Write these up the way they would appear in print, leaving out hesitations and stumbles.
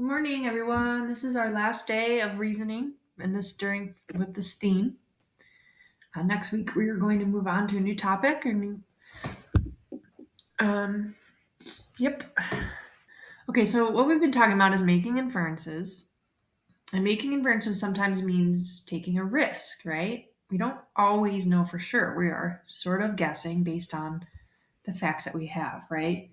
Good morning, everyone. This is our last day of reasoning, and with this theme. Next week, we are going to move on to a new topic. Um, yep. Okay, so what we've been talking about is making inferences, and making inferences sometimes means taking a risk, right? We don't always know for sure. We are sort of guessing based on the facts that we have, right?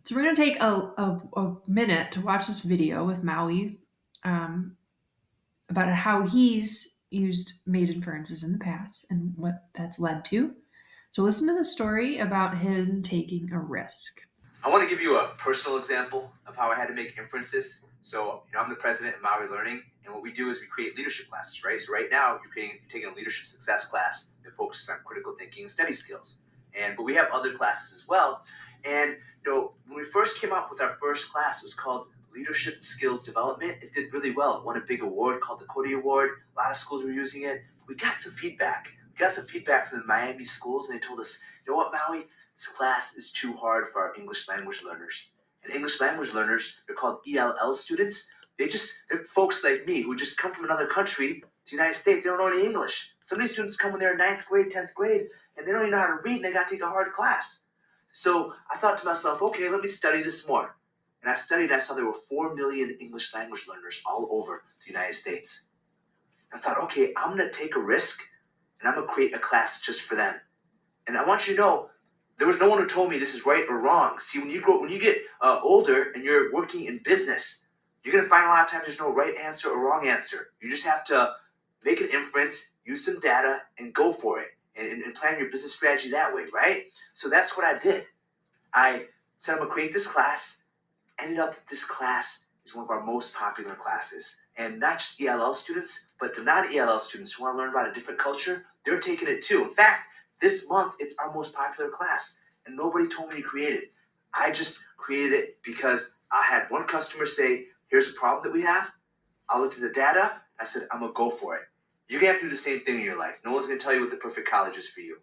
So we're going to take a minute to watch this video with Maui. Um, about how he's used made inferences in the past and what that's led to. So listen to the story about him taking a risk. I want to give you a personal example of how I had to make inferences. So, I'm the president of Maui Learning, and what we do is we create leadership classes, right? So right now you're taking a leadership success class that focuses on critical thinking and study skills. But we have other classes as well. And when we first came up with our first class, it was called Leadership Skills Development. It did really well. It won a big award called the Cody Award. A lot of schools were using it. We got some feedback. From the Miami schools, and they told us, you know what, Maui, this class is too hard for our English language learners. And English language learners, they're called ELL students. They're folks like me who just come from another country to the United States. They don't know any English. Some of these students come when they're in 9th grade, 10th grade, and they don't even know how to read, and they got to take a hard class. So I thought to myself, okay, let me study this more. And I studied, I saw there were 4 million English language learners all over the United States. I thought, okay, I'm going to take a risk, and I'm going to create a class just for them. And I want you to know, there was no one who told me this is right or wrong. See, when you get older and you're working in business, you're gonna find a lot of times there's no right answer or wrong answer. You just have to make an inference, use some data, and go for it, and plan your business strategy that way, right? So that's what I did. I said I'm gonna create this class. Ended up that this class is one of our most popular classes, and not just ELL students, but the non-ELL students who want to learn about a different culture, they're taking it too. In fact, this month it's our most popular class, and nobody told me to create it. I just created it because I had one customer say, here's a problem that we have. I looked at the data. I said, I'm going to go for it. You're going to have to do the same thing in your life. No one's going to tell you what the perfect college is for you.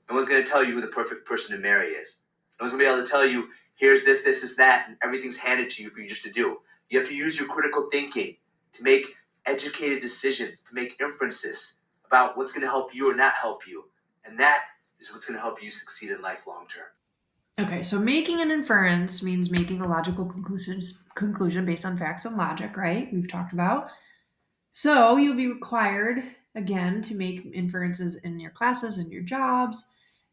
No one's going to tell you who the perfect person to marry is. No one's going to be able to tell you, here's this is that, and everything's handed to you for you just to do. You have to use your critical thinking to make educated decisions, to make inferences about what's going to help you or not help you. And that is what's going to help you succeed in life long term. Okay, so making an inference means making a logical conclusion based on facts and logic, right? We've talked about. So you'll be required again to make inferences in your classes and your jobs.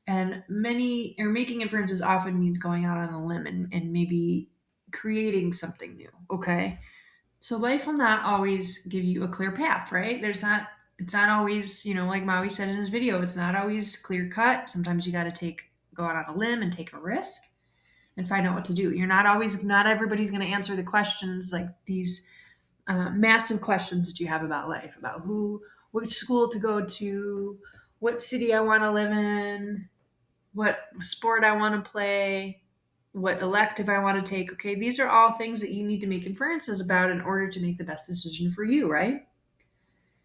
And making inferences often means going out on a limb and maybe creating something new. Okay. So life will not always give you a clear path, right? It's not always, like Maui said in his video, it's not always clear cut. Sometimes you got to go out on a limb and take a risk and find out what to do. Not everybody's going to answer the questions like these massive questions that you have about life, about which school to go to, what city I want to live in, what sport I want to play, what elective I want to take. Okay, these are all things that you need to make inferences about in order to make the best decision for you, right?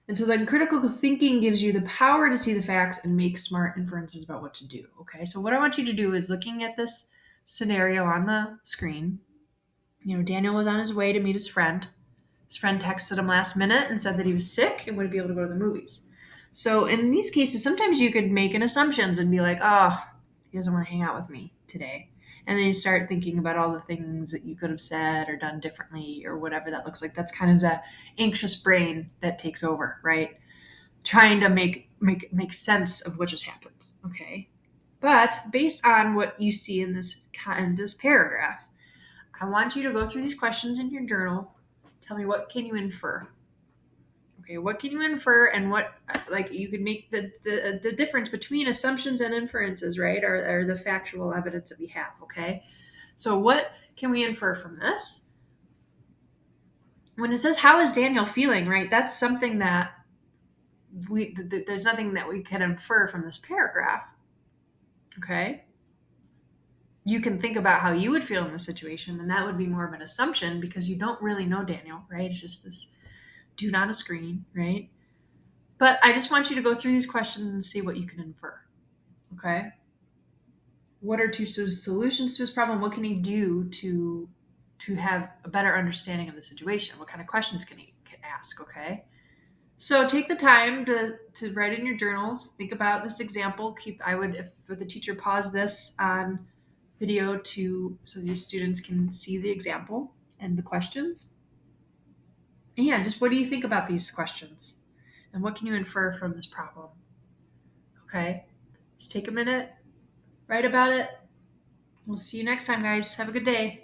And so then critical thinking gives you the power to see the facts and make smart inferences about what to do. Okay, so what I want you to do is looking at this scenario on the screen. Daniel was on his way to meet his friend. His friend texted him last minute and said that he was sick and wouldn't be able to go to the movies. So in these cases, sometimes you could make an assumptions and be like, oh, he doesn't want to hang out with me today. And then you start thinking about all the things that you could have said or done differently or whatever that looks like. That's kind of the anxious brain that takes over, right? Trying to make sense of what just happened. Okay. But based on what you see in this paragraph, I want you to go through these questions in your journal. Tell me, what can you infer? Okay, what can you infer, and what, like, you could make the difference between assumptions and inferences, right? Or the factual evidence that we have. Okay, so what can we infer from this? When it says how is Daniel feeling, right? That's something that there's nothing that we can infer from this paragraph. Okay, you can think about how you would feel in this situation, and that would be more of an assumption because you don't really know Daniel, right? It's just this dude on a screen, right? But I just want you to go through these questions and see what you can infer. Okay. What are two solutions to his problem? What can he do to to have a better understanding of the situation. What kind of questions can he ask? Okay. So take the time to write in your journals. Think about this example. I would, if for the teacher, pause this on video so your students can see the example and the questions. And yeah, just what do you think about these questions? And what can you infer from this problem? Okay. Just take a minute, write about it. We'll see you next time, guys. Have a good day.